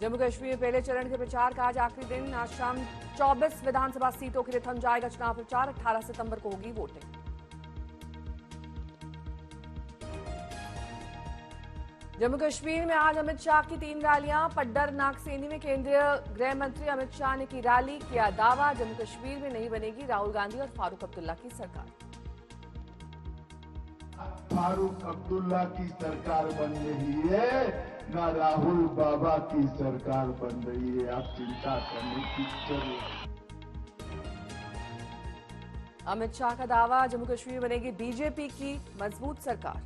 जम्मू कश्मीर में पहले चरण के प्रचार का आज आखिरी दिन। आज शाम 24 विधानसभा सीटों के लिए थम जाएगा चुनाव प्रचार। 18 सितंबर को होगी वोटिंग। जम्मू कश्मीर में आज अमित शाह की 3 रैलियां। पड्डर नागसेनी में केंद्रीय गृह मंत्री अमित शाह ने की रैली, किया दावा जम्मू कश्मीर में नहीं बनेगी राहुल गांधी और फारूक अब्दुल्ला की सरकार। फारूक अब्दुल्ला की सरकार बन रही है, ना राहुल बाबा की सरकार बन रही है। आप चिंता करने की जरूरत। अमित शाह का दावा, जम्मू कश्मीर में बनेगी बीजेपी की मजबूत सरकार।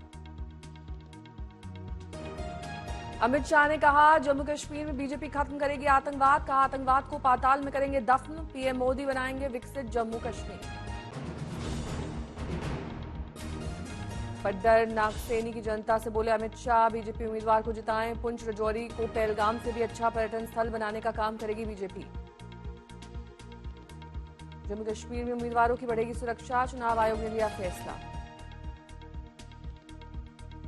अमित शाह ने कहा जम्मू कश्मीर में बीजेपी खत्म करेगी आतंकवाद। कहा आतंकवाद को पाताल में करेंगे दफन। पीएम मोदी बनाएंगे विकसित जम्मू कश्मीर। पड्डर नागसेनी की जनता से बोले अमित शाह, बीजेपी उम्मीदवार को जिताएं। पुंछ राजौरी को पहलगाम से भी अच्छा पर्यटन स्थल बनाने का काम करेगी बीजेपी। जम्मू कश्मीर में उम्मीदवारों की बढ़ेगी सुरक्षा। चुनाव आयोग ने लिया फैसला।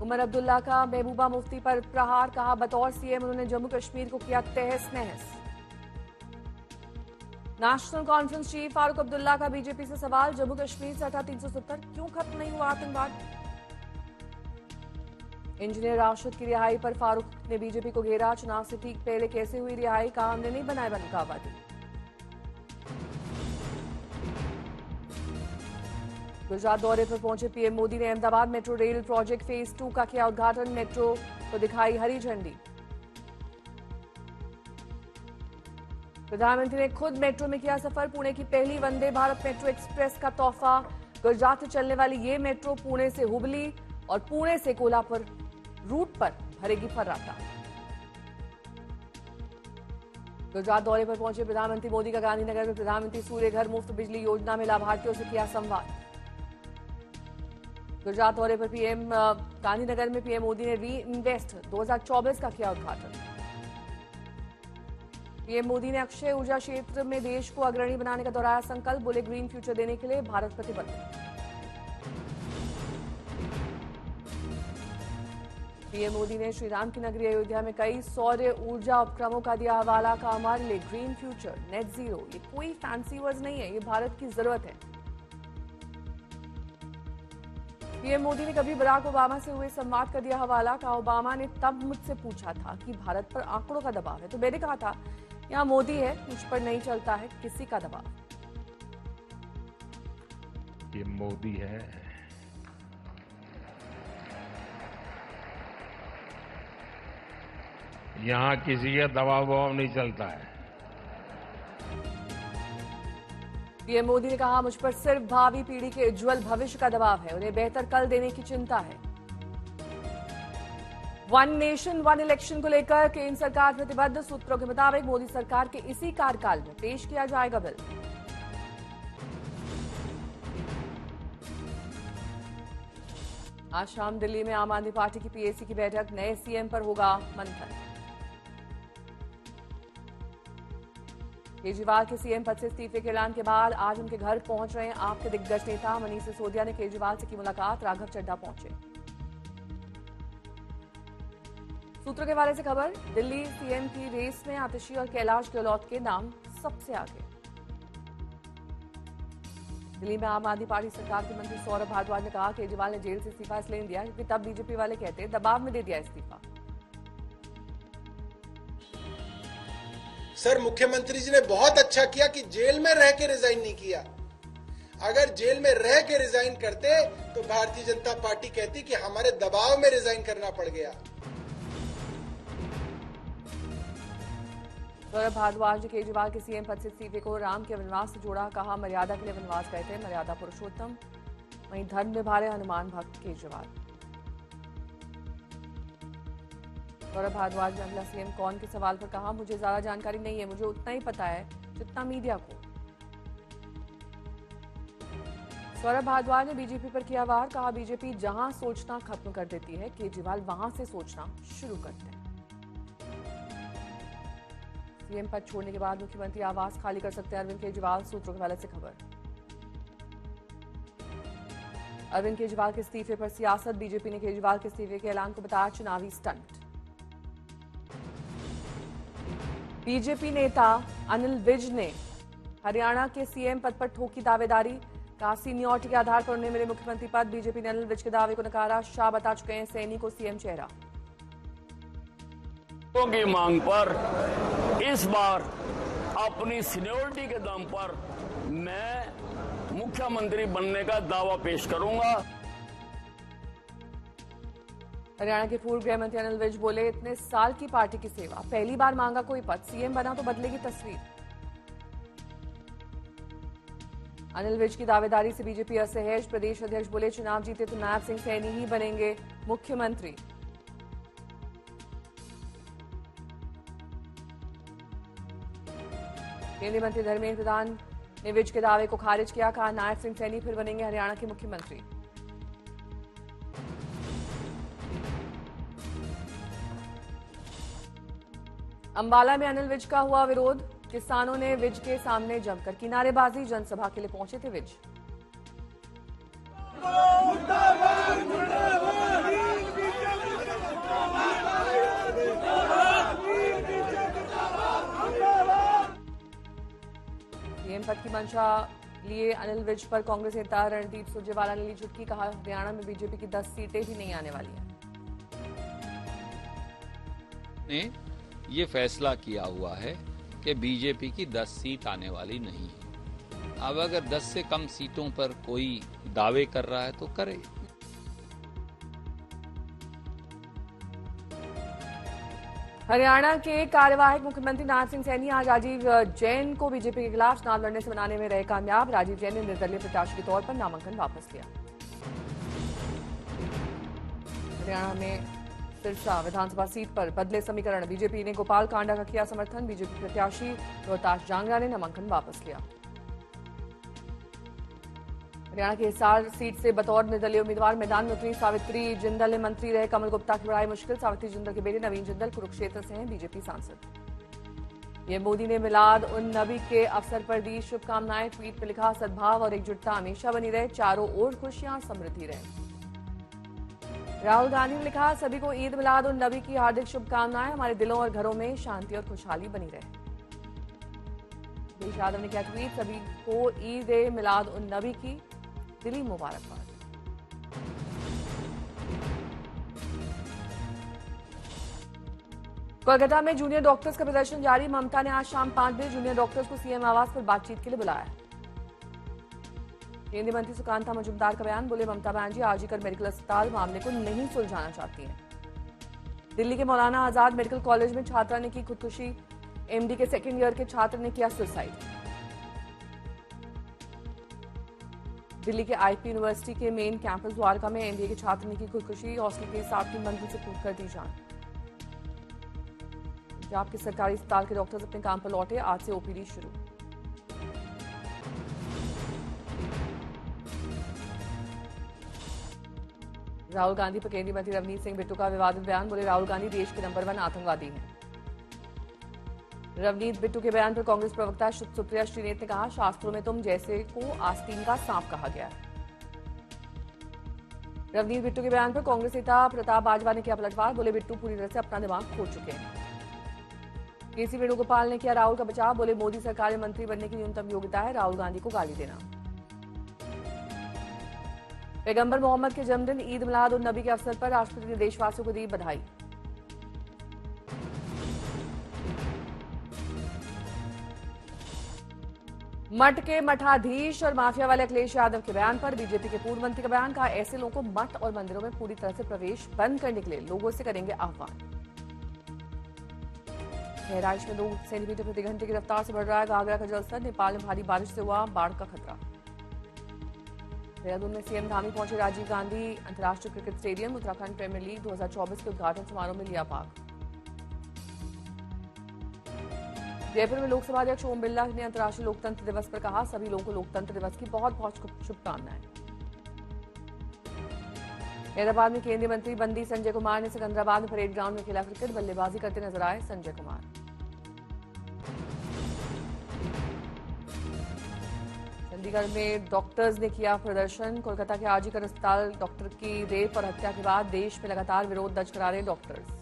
उमर अब्दुल्ला का महबूबा मुफ्ती पर प्रहार। कहा बतौर सीएम उन्होंने जम्मू कश्मीर को किया तहस नहस। National conference chief Farooq Abdullah का बीजेपी से सवाल, जम्मू कश्मीर से हटा 370, क्यों खत्म नहीं हुआ आतंकवाद। इंजीनियर राशिद की रिहाई पर फारूक ने बीजेपी को घेरा। चुनाव से ठीक पहले कैसे हुई रिहाई, कहा हमने नहीं बनाए बंगावादी। गुजरात दौरे पर पहुंचे पीएम मोदी ने Ahmedabad metro rail project phase 2 का किया उद्घाटन। मेट्रो को दिखाई हरी झंडी। प्रधानमंत्री ने खुद मेट्रो में किया सफर। पुणे की पहली वंदे भारत मेट्रो एक्सप्रेस का तोहफा। गुजरात से चलने वाली ये मेट्रो पुणे से हुबली और पुणे से कोल्हापुर रूट पर भरेगी फर्राटा। गुजरात दौरे पर पहुंचे प्रधानमंत्री मोदी का गांधीनगर में प्रधानमंत्री सूर्य घर मुफ्त बिजली योजना में लाभार्थियों से किया संवाद। गुजरात दौरे पर गांधीनगर में पीएम मोदी ने री इन्वेस्ट 2024 का किया उद्घाटन। पीएम मोदी ने अक्षय ऊर्जा क्षेत्र में देश को अग्रणी बनाने का दोहराया संकल्प। बोले ग्रीन फ्यूचर देने के लिए भारत प्रतिबद्ध। पीएम मोदी ने श्रीराम की नगरी अयोध्या में कई सौर ऊर्जा उपक्रमों का दिया हवाला। का हमारे लिए ग्रीन फ्यूचर, नेट जीरो ये कोई फैंसी वर्ड नहीं है, ये भारत की जरूरत है। पीएम मोदी ने कभी बराक ओबामा से हुए संवाद का दिया हवाला। कहा ओबामा ने तब मुझसे पूछा था कि भारत पर आंकड़ों का दबाव है, तो मैंने कहा था यहां मोदी है, मुझ पर नहीं चलता है किसी का दबाव। ये मोदी है, यहां किसी का दबाव नहीं चलता है। पीएम मोदी ने कहा मुझ पर सिर्फ भावी पीढ़ी के उज्जवल भविष्य का दबाव है, उन्हें बेहतर कल देने की चिंता है। वन नेशन वन इलेक्शन को लेकर केंद्र सरकार प्रतिबद्ध। सूत्रों के मुताबिक मोदी सरकार के इसी कार्यकाल में पेश किया जाएगा बिल। आज शाम दिल्ली में आम आदमी पार्टी की पीएसी की बैठक। नए सीएम पर होगा मंथन। केजरीवाल के सीएम पद से इस्तीफे के ऐलान के बाद आज उनके घर पहुंच रहे हैं आप के दिग्गज नेता। मनीष सिसोदिया ने केजरीवाल से की मुलाकात। राघव चड्ढा पहुंचे। सूत्रों के हवाले से खबर, दिल्ली सीएम की रेस में आतिशी और कैलाश गहलोत के नाम सबसे आगे। दिल्ली में आम आदमी पार्टी सरकार के मंत्री सौरभ भारद्वाज ने कहा केजरीवाल ने जेल से इस्तीफा इसलिए दिया क्योंकि तब बीजेपी वाले कहते दबाव में दे दिया इस्तीफा। सर, मुख्यमंत्री जी ने बहुत अच्छा किया कि जेल में रह के रिजाइन नहीं किया। अगर जेल में रह के रिजाइन करते तो भारतीय जनता पार्टी कहती कि हमारे दबाव में रिजाइन करना पड़ गया। सौरभ भारद्वाज ने केजरीवाल के सीएम पद से इस्तीफे को राम के वनवास से जोड़ा। कहा मर्यादा के लिए वनवास गए थे, मर्यादा पुरुषोत्तम। वहीं धर्म निभा रहे हनुमान भक्त केजरीवाल। सौरभ भारद्वाज ने अगला सीएम कौन के सवाल पर कहा मुझे ज्यादा जानकारी नहीं है, मुझे उतना ही पता है जितना मीडिया को। सौरभ भारद्वाज ने बीजेपी पर किया वार। कहा बीजेपी जहां सोचना खत्म कर देती है, केजरीवाल वहां से सोचना शुरू करते हैं। सीएम पद छोड़ने के बाद मुख्यमंत्री आवास खाली कर सकते हैं अरविंद केजरीवाल। सूत्रों के हवाले से खबर, अरविंद केजरीवाल के इस्तीफे पर सियासत। बीजेपी ने केजरीवाल के इस्तीफे के ऐलान को बताया चुनावी स्टंट। बीजेपी नेता अनिल विज ने हरियाणा के सीएम पद पर ठोकी दावेदारी। कहा सीनियरिटी के आधार पर उन्हें मिले मुख्यमंत्री पद। बीजेपी ने अनिल विज के दावे को नकारा। शाह बता चुके हैं सैनी को सीएम चेहरा। की मांग पर इस बार अपनी सीनियरिटी के दम पर मैं मुख्यमंत्री बनने का दावा पेश करूंगा। हरियाणा के पूर्व गृह मंत्री अनिल विज बोले, इतने साल की पार्टी की सेवा, पहली बार मांगा कोई पद, सीएम बना तो बदलेगी तस्वीर। अनिल विज की दावेदारी से बीजेपी असहज। प्रदेश अध्यक्ष बोले, चुनाव जीते तो नायब सिंह सैनी ही बनेंगे मुख्यमंत्री। केंद्रीय मंत्री धर्मेंद्र प्रधान ने विज के दावे को खारिज किया। कहा नायब सिंह सैनी फिर बनेंगे हरियाणा के मुख्यमंत्री। अंबाला में अनिल विज का हुआ विरोध। किसानों ने विज के सामने जमकर की नारेबाजी। जनसभा के लिए पहुंचे थे विज। सीएम पद की मंशा लिए अनिल विज पर कांग्रेस नेता रणदीप सुरजेवाला ने ली चुटकी। कहा हरियाणा में बीजेपी की 10 सीटें भी नहीं आने वाली हैं। ये फैसला किया हुआ है कि बीजेपी की 10 सीट आने वाली नहीं है। अब अगर 10 से कम सीटों पर कोई दावे कर रहा है तो करे। हरियाणा के कार्यवाहक मुख्यमंत्री नायब सिंह सैनी आज राजीव जैन को बीजेपी के खिलाफ चुनाव लड़ने से बनाने में रहे कामयाब। राजीव जैन ने निर्दलीय प्रत्याशी के तौर पर नामांकन वापस लिया। हरियाणा में सिरसा विधानसभा सीट पर बदले समीकरण। बीजेपी ने गोपाल कांडा का किया समर्थन। बीजेपी प्रत्याशी रोहताश जांगरा ने नामांकन वापस लिया। हरियाणा की हिसार सीट से बतौर निर्दलीय उम्मीदवार मैदान में उतरी सावित्री जिंदल ने मंत्री रहे कमल गुप्ता की बढ़ाई मुश्किल। सावित्री जिंदल के बेटे नवीन जिंदल कुरुक्षेत्र से हैं बीजेपी सांसद। पीएम मोदी ने मिलाद उन नबी के अवसर पर दी शुभकामनाएं। ट्वीट में लिखा, सद्भाव और एकजुटता हमेशा बनी रहे, चारों ओर खुशियां समृद्धि रहे। राहुल गांधी ने लिखा, सभी को ईद मिलाद उन नबी की हार्दिक शुभकामनाएं। हमारे दिलों और घरों में शांति और खुशहाली बनी रहे। अखिलेश यादव ने किया ट्वीट, सभी को ईद मिलाद उन नबी की दिली मुबारकबाद। कोलकाता में जूनियर डॉक्टर्स का प्रदर्शन जारी। ममता ने आज शाम 5 बजे जूनियर डॉक्टर्स को सीएम आवास पर बातचीत के लिए बुलाया। केंद्रीय मंत्री सुकांता मजूमदार का बयान। बोले, ममता बनर्जी आजीकर मेडिकल अस्पताल मामले को नहीं सुलझाना चाहती हैं। दिल्ली के मौलाना आजाद मेडिकल कॉलेज में छात्रा ने की खुदकुशी। एमडी के सेकेंड ईयर के छात्र ने किया सुसाइड। दिल्ली के आईपी यूनिवर्सिटी के मेन कैंपस द्वारका में एमबीए के छात्र ने की खुदकुशी। हॉस्टल के 7वीं मंजिल से कूद कर दी जान। पंजाब के सरकारी अस्पताल के डॉक्टर्स अपने काम पर लौटे। आज से ओपीडी शुरू। राहुल गांधी पर केंद्रीय मंत्री रवनीत सिंह बिट्टू का विवादित बयान। बोले, राहुल गांधी देश के नंबर 1 आतंकवादी हैं। रवनीत बिट्टू के बयान पर कांग्रेस प्रवक्ता सुप्रिया श्रीनेत ने कहा, शास्त्रों में तुम जैसे को आस्तीन का सांप कहा गया है। रवनीत बिट्टू के बयान पर कांग्रेस नेता प्रताप बाजवा ने किया पलटवार। बोले, बिट्टू पूरी तरह से अपना दिमाग खो चुके हैं। केसी वेणुगोपाल ने किया राहुल का बचाव। बोले, मोदी सरकार में मंत्री बनने की न्यूनतम योग्यता है राहुल गांधी को गाली देना। पैगंबर मोहम्मद के जन्मदिन ईद मिलाद उन नबी के अवसर पर राष्ट्रपति ने देशवासियों को दी बधाई। मठ के मठाधीश और माफिया वाले अखिलेश यादव के बयान पर बीजेपी के पूर्व मंत्री का बयान। कहा, ऐसे लोगों को मठ और मंदिरों में पूरी तरह से प्रवेश बंद करने के लिए लोगों से करेंगे आह्वान। बहराइच में 2 सेंटीमीटर प्रति घंटे की रफ्तार से बढ़ रहा है घाघरा का जलस्तर। नेपाल में भारी बारिश से हुआ बाढ़ का खतरा। देहरादून में सीएम धामी पहुंचे राजीव गांधी अंतर्राष्ट्रीय cricket stadium. Uttarakhand premier league 2024 के उद्घाटन समारोह में लिया भाग। जयपुर में लोकसभा अध्यक्ष ओम बिरला ने अंतर्राष्ट्रीय लोकतंत्र दिवस पर कहा, सभी लोगों को लोकतंत्र दिवस की बहुत बहुत शुभकामनाएं। हैदराबाद में केंद्रीय मंत्री बंदी संजय कुमार ने सिकंदराबाद में परेड ग्राउंड में खेला क्रिकेट। बल्लेबाजी करते नजर आए संजय कुमार। चंडीगढ़ में डॉक्टर्स ने किया प्रदर्शन। कोलकाता के आजीकर अस्पताल डॉक्टर की रेप और हत्या के बाद देश में लगातार विरोध दर्ज करा रहे डॉक्टर्स।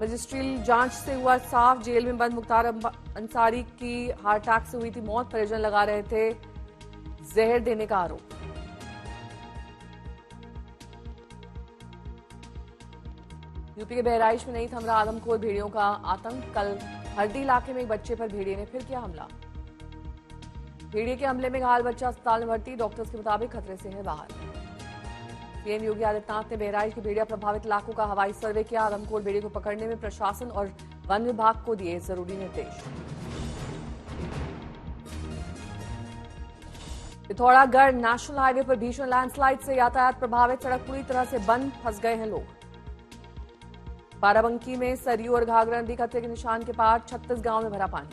मजिस्ट्रियल जांच से हुआ साफ, जेल में बंद मुख्तार अंसारी की हार्ट अटैक से हुई थी मौत। परिजन लगा रहे थे जहर देने का आरोप। यूपी के बहराइच में नहीं थम रहा आदमखोर भेड़ियों का आतंक। कल हरदी इलाके में एक बच्चे पर भेड़िए ने फिर किया हमला। भेड़िए के हमले में घायल बच्चा अस्पताल में भर्ती। डॉक्टर्स के मुताबिक खतरे से है बाहर। सीएम योगी आदित्यनाथ ने बहराइच के भेड़िया प्रभावित इलाकों का हवाई सर्वे किया। आदमखोर भेड़िए को पकड़ने में प्रशासन और वन विभाग को दिए जरूरी निर्देश। पिथौरागढ़ नेशनल हाईवे पर भीषण लैंडस्लाइड से यातायात प्रभावित। सड़क पूरी तरह से बंद, फंस गए हैं लोग। बाराबंकी में सरयू और घाघरा नदी खतरे के निशान के पार। 36 गांव में भरा पानी।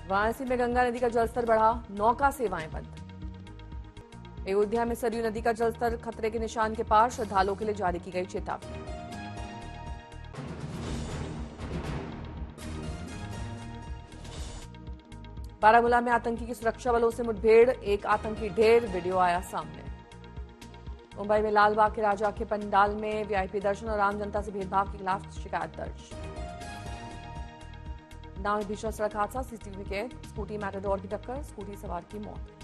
वाराणसी में गंगा नदी का जलस्तर बढ़ा, नौका सेवाएं बंद। अयोध्या में सरयू नदी का जलस्तर खतरे के निशान के पार। श्रद्धालुओं के लिए जारी की गई चेतावनी। बारामूला में आतंकी की सुरक्षा बलों से मुठभेड़, एक आतंकी ढेर, वीडियो आया सामने। मुंबई में लालबाग के राजा के पंडाल में वीआईपी दर्शन और आम जनता से भेदभाव के खिलाफ शिकायत दर्ज। नाव में भीषण सड़क हादसा, सीसीटीवी में कैद। स्कूटी मैटाडोर की टक्कर, स्कूटी सवार की मौत।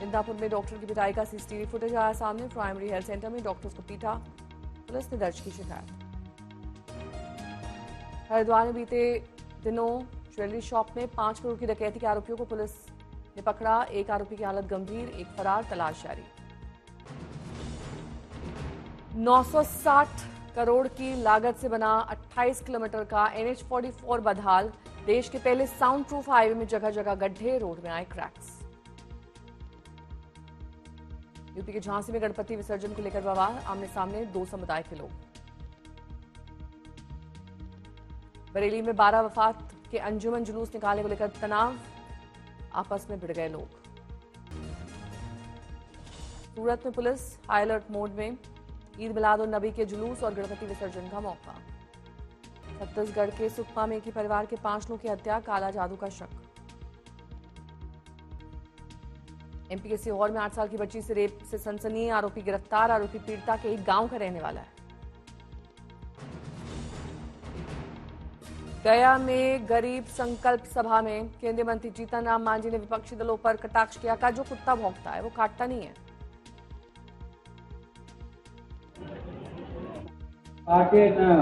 इंदापुर में डॉक्टर की पिटाई का सीसीटीवी फुटेज आया सामने। प्राइमरी हेल्थ सेंटर में डॉक्टर्स को पीटा, पुलिस ने दर्ज की शिकायत। हरिद्वार में बीते दिनों ज्वेलरी शॉप में 5 करोड़ की डकैती के आरोपियों को पुलिस ने पकड़ा। एक आरोपी की हालत गंभीर, एक फरार, तलाश जारी। 960 करोड़ की लागत से बना 28 किलोमीटर का NH-44 बदहाल। देश के पहले साउंड प्रूफ हाईवे में जगह जगह गड्ढे, रोड में आए क्रैक्स। यूपी के झांसी में गणपति विसर्जन को लेकर बवाल। आमने सामने 2 समुदाय के लोग। बरेली में 12 वफात के अंजुमन जुलूस निकालने को लेकर तनाव, आपस में भिड़ गए लोग। सूरत में पुलिस हाई अलर्ट मोड में। ईद मिलाद उन नबी के जुलूस और गणपति विसर्जन का मौका। छत्तीसगढ़ के सुकमा में एक ही परिवार के 5 लोगों की हत्या, काला जादू का शक। एमपी के सीहोर में 8 साल की बच्ची से रेप से सनसनी, आरोपी गिरफ्तार। आरोपी पीड़िता के एक गांव का रहने वाला है। गया में गरीब संकल्प सभा में केंद्रीय मंत्री जीतन राम मांझी ने विपक्षी दलों पर कटाक्ष किया। कहा, जो कुत्ता भौंकता है वो काटता नहीं है। काटे ना,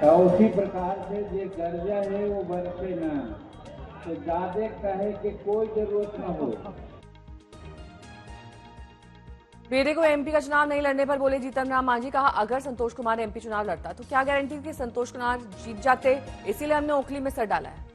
तो उसी प्रकार से जो गर्जा है वो बरसे ना, तो ज्यादा कहे कि कोई जरूरत न हो। बेटे को एमपी का चुनाव नहीं लड़ने पर बोले जीतन राम मांझी। कहा, अगर संतोष कुमार एमपी चुनाव लड़ता तो क्या गारंटी कि संतोष कुमार जीत जाते, इसीलिए हमने ओखली में सर डाला है।